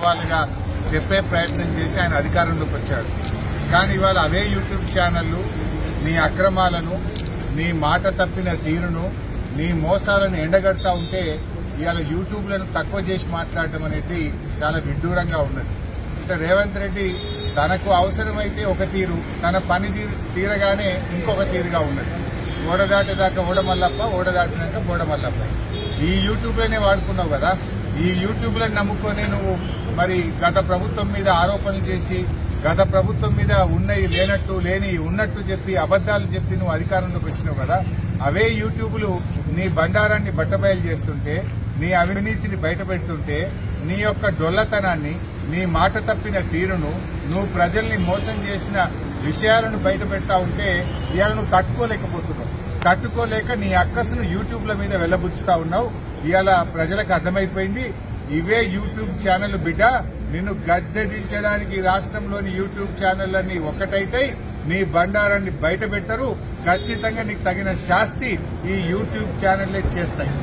వాళ్ళుగా చెప్పే ప్రయత్నం చేసి ఆయన అధికారంలోకి వచ్చాడు. కానీ ఇవాళ అవే యూట్యూబ్ ఛానళ్లు నీ అక్రమాలను, నీ మాట తప్పిన తీరును, నీ మోసాలను ఎండగడతా ఉంటే ఇవాళ యూట్యూబ్లను తక్కువ చేసి మాట్లాడటం అనేది చాలా విడ్డూరంగా ఉన్నది. అంటే రేవంత్ రెడ్డి తనకు అవసరమైతే ఒక తీరు, తన పని తీరగానే ఇంకొక తీరుగా ఉన్నది. ఓడదాటేదాకా ఓడమల్లప్ప, ఓడదాటినాక బోడమల్లప్ప. ఈ యూట్యూబ్లోనే వాడుకున్నావు కదా. ఈ యూట్యూబ్లను నమ్ముకొని నువ్వు మరి గత ప్రభుత్వం మీద ఆరోపణలు చేసి, గత ప్రభుత్వం మీద ఉన్నవి లేనట్టు, లేని ఉన్నట్టు చెప్పి, అబద్దాలు చెప్పి నువ్వు అధికారంలోకి వచ్చినావు కదా. అవే యూట్యూబ్లు నీ బండారాన్ని బట్టబయలు చేస్తుంటే, నీ అవినీతిని బయటపెడుతుంటే, నీ యొక్క డొల్లతనాన్ని, నీ మాట తప్పిన తీరును, నువ్వు ప్రజల్ని మోసం చేసిన విషయాలను బయటపెడతా ఉంటే ఇవాళ నువ్వు తట్టుకోలేకపోతున్నావు. తట్టుకోలేక నీ అక్కసును యూట్యూబ్ల మీద వెళ్లబుచ్చుతా ఉన్నావు. ఇవాళ ప్రజలకు అర్థమైపోయింది, ఇవే యూట్యూబ్ ఛానల్ బిడ్డ నిన్ను గద్దెదించడానికి రాష్ట్రంలోని యూట్యూబ్ ఛానళ్లన్నీ ఒక్కటైతే నీ బండారాన్ని బయటపెట్టరు. ఖచ్చితంగా నీకు తగిన శాస్తి ఈ యూట్యూబ్ ఛానళ్లే చేస్తాయి.